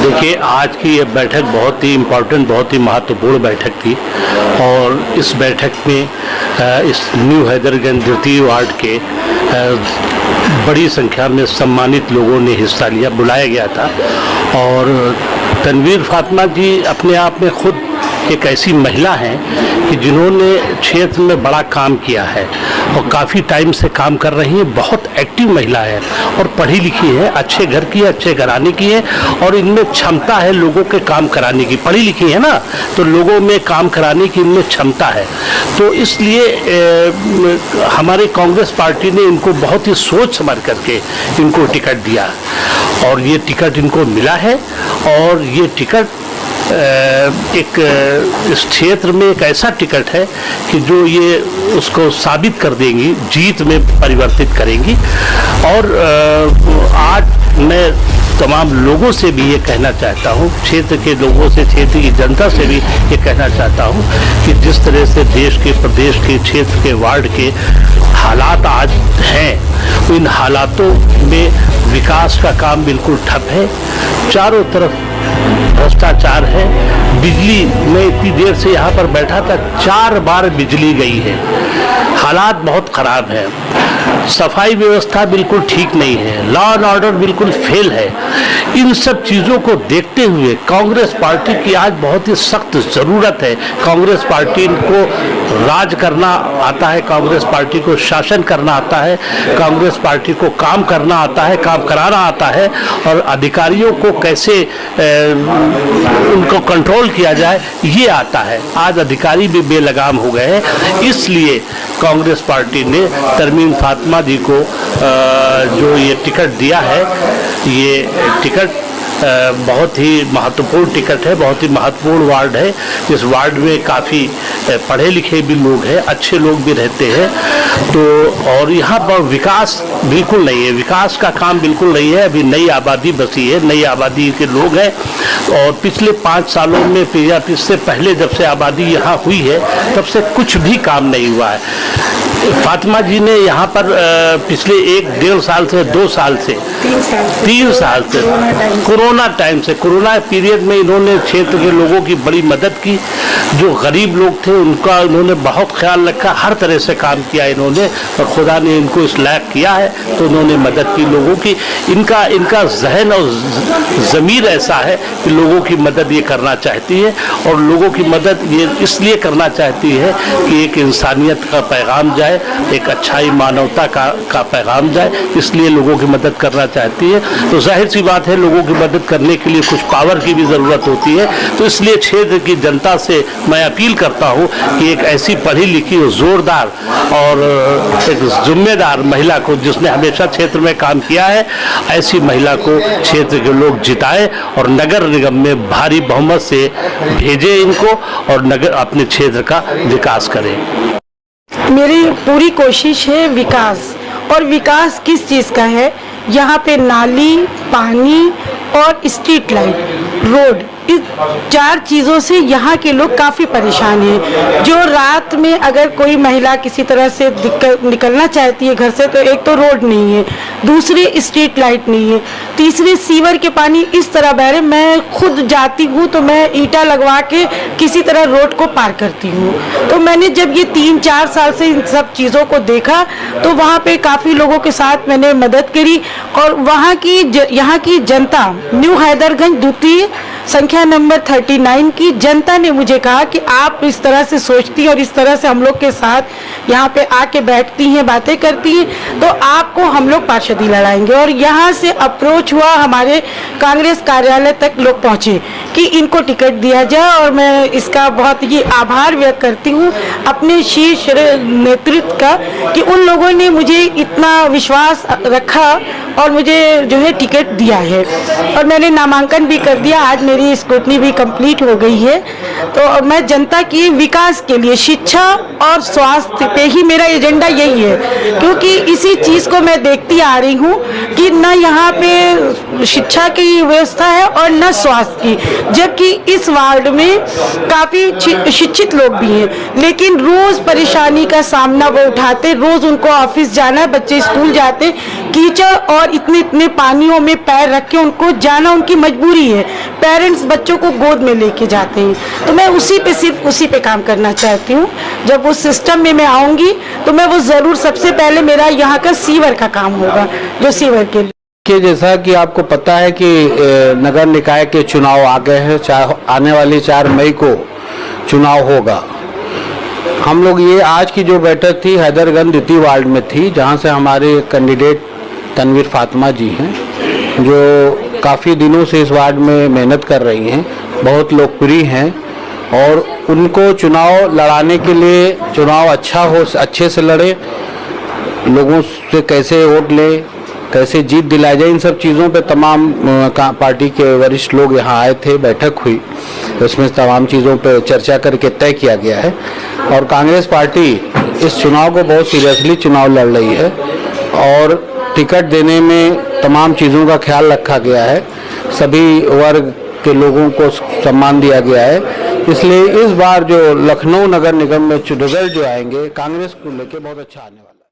देखिए, आज की ये बैठक बहुत ही इम्पोर्टेंट, बहुत ही महत्वपूर्ण बैठक थी और इस बैठक में इस न्यू हैदरगंज द्वितीय वार्ड के बड़ी संख्या में सम्मानित लोगों ने हिस्सा लिया, बुलाया गया था। और तनवीर फातिमा जी अपने आप में खुद एक ऐसी महिला हैं कि जिन्होंने क्षेत्र में बड़ा काम किया है और काफ़ी टाइम से काम कर रही हैं। बहुत एक्टिव महिला है और पढ़ी लिखी है, अच्छे घर की है, अच्छे घराने की है और इनमें क्षमता है लोगों के काम कराने की। पढ़ी लिखी है ना, तो लोगों में काम कराने की इनमें क्षमता है। तो इसलिए हमारे कांग्रेस पार्टी ने इनको बहुत ही सोच समझ करके इनको टिकट दिया और ये टिकट इनको मिला है। और ये टिकट एक इस क्षेत्र में एक ऐसा टिकट है कि जो ये उसको साबित कर देंगी, जीत में परिवर्तित करेंगी। और आज मैं तमाम लोगों से भी ये कहना चाहता हूँ, क्षेत्र के लोगों से, क्षेत्र की जनता से भी ये कहना चाहता हूँ कि जिस तरह से देश के, प्रदेश के, क्षेत्र के, वार्ड के हालात आज हैं, इन हालातों में विकास का काम बिल्कुल ठप है। चारों तरफ भ्रष्टाचार है। बिजली, मैं इतनी देर से यहाँ पर बैठा था, 4 बार बिजली गई है। हालात बहुत ख़राब हैं। सफाई व्यवस्था बिल्कुल ठीक नहीं है। लॉ एंड ऑर्डर बिल्कुल फेल है। इन सब चीज़ों को देखते हुए कांग्रेस पार्टी की आज बहुत ही सख्त ज़रूरत है। कांग्रेस पार्टी को राज करना आता है, कांग्रेस पार्टी को शासन करना आता है, कांग्रेस पार्टी को काम करना आता है, काम कराना आता है और अधिकारियों को कैसे उनको कंट्रोल किया जाए ये आता है। आज अधिकारी भी बेलगाम हो गए हैं। इसलिए कांग्रेस पार्टी ने तरमीम फातिमा जी को जो ये टिकट दिया है, ये टिकट बहुत ही महत्वपूर्ण टिकट है, बहुत ही महत्वपूर्ण वार्ड है। इस वार्ड में काफ़ी पढ़े लिखे भी लोग हैं, अच्छे लोग भी रहते हैं। तो और यहाँ पर विकास बिल्कुल नहीं है, विकास का काम बिल्कुल नहीं है। अभी नई आबादी बसी है, नई आबादी के लोग हैं और पिछले 5 सालों में या इससे पहले जब से आबादी यहाँ हुई है तब से कुछ भी काम नहीं हुआ है। फातिमा जी ने यहाँ पर पिछले 1-1.5 साल से, 2 साल से, 3 साल से, कोरोना टाइम से, कोरोना पीरियड में इन्होंने क्षेत्र के लोगों की बड़ी मदद की। जो गरीब लोग थे उनका इन्होंने बहुत ख्याल रखा, हर तरह से काम किया इन्होंने और खुदा ने इनको इस लायक किया है तो उन्होंने मदद की लोगों की। इनका जहन और ज़मीर ऐसा है कि लोगों की मदद ये करना चाहती है और लोगों की मदद ये इसलिए करना चाहती है कि एक इंसानियत का पैगाम जाए, एक अच्छाई, मानवता का पैगाम जाए, इसलिए लोगों की मदद करना चाहती है। तो जाहिर सी बात है, लोगों की मदद करने के लिए कुछ पावर की भी ज़रूरत होती है। तो इसलिए क्षेत्र की जनता से मैं अपील करता हूँ कि एक ऐसी पढ़ी लिखी, जोरदार और एक जिम्मेदार महिला को, जिसने हमेशा क्षेत्र में काम किया है, ऐसी महिला को क्षेत्र के लोग जिताएं और नगर निगम में भारी बहुमत से भेजें इनको और नगर अपने क्षेत्र का विकास करें। मेरी पूरी कोशिश है विकास। और विकास किस चीज़ का है? यहाँ पे नाली, पानी और स्ट्रीट लाइट, रोड, इस 4 चीज़ों से यहाँ के लोग काफ़ी परेशान हैं। जो रात में अगर कोई महिला किसी तरह से निकलना चाहती है घर से, तो एक तो रोड नहीं है, दूसरी स्ट्रीट लाइट नहीं है, तीसरी सीवर के पानी इस तरह बह रहे। मैं खुद जाती हूँ तो मैं ईंटा लगवा के किसी तरह रोड को पार करती हूँ। तो मैंने जब ये 3-4 साल से इन सब चीज़ों को देखा तो वहाँ पे काफ़ी लोगों के साथ मैंने मदद करी और यहाँ की जनता, न्यू हैदरगंज द्वितीय संख्या नंबर 39 की जनता ने मुझे कहा कि आप इस तरह से सोचती हैं और इस तरह से हम लोग के साथ यहाँ पे आके बैठती हैं, बातें करती हैं, तो आपको हम लोग पार्षदी लड़ाएंगे। और यहाँ से अप्रोच हुआ, हमारे कांग्रेस कार्यालय तक लोग पहुँचे कि इनको टिकट दिया जाए और मैं इसका बहुत ही आभार व्यक्त करती हूँ अपने शीर्ष नेतृत्व का कि उन लोगों ने मुझे इतना विश्वास रखा और मुझे जो है टिकट दिया है। और मैंने नामांकन भी कर दिया। आज मेरी स्क्रूटनी भी कंप्लीट हो गई है। तो मैं जनता की विकास के लिए शिक्षा और स्वास्थ्य पे ही मेरा एजेंडा यही है, क्योंकि इसी चीज़ को मैं देखती आ रही हूँ कि न यहाँ पे शिक्षा की व्यवस्था है और न स्वास्थ्य की। जबकि इस वार्ड में काफ़ी शिक्षित लोग भी हैं, लेकिन रोज़ परेशानी का सामना वो उठाते, रोज़ उनको ऑफिस जाना है, बच्चे स्कूल जाते, कीचड़ और इतने इतने पानियों में पैर रख के उनको जाना उनकी मजबूरी है। पेरेंट्स बच्चों को गोद में लेके जाते हैं। तो मैं सिर्फ उसी पे काम करना चाहती हूँ। जब उस सिस्टम में मैं आऊँगी तो मैं वो ज़रूर, सबसे पहले मेरा यहाँ का सीवर का काम होगा, जो सीवर के लिए कि जैसा कि आपको पता है कि नगर निकाय के चुनाव आ गए हैं। आने वाली 4 मई को चुनाव होगा। हम लोग ये आज की जो बैठक थी हैदरगंज द्वितीय वार्ड में थी, जहां से हमारे कैंडिडेट तनवीर फातिमा जी हैं, जो काफ़ी दिनों से इस वार्ड में मेहनत कर रही हैं, बहुत लोकप्रिय हैं और उनको चुनाव लड़ाने के लिए चुनाव अच्छे से लड़े, लोगों से कैसे वोट ले, कैसे जीत दिलाई जाए, इन सब चीज़ों पे तमाम पार्टी के वरिष्ठ लोग यहाँ आए थे, बैठक हुई, उसमें तमाम चीज़ों पे चर्चा करके तय किया गया है। और कांग्रेस पार्टी इस चुनाव को बहुत सीरियसली चुनाव लड़ रही है और टिकट देने में तमाम चीज़ों का ख्याल रखा गया है, सभी वर्ग के लोगों को सम्मान दिया गया है। इसलिए इस बार जो लखनऊ नगर निगम में रिजल्ट जो आएंगे कांग्रेस को लेकर बहुत अच्छा आने वाला है।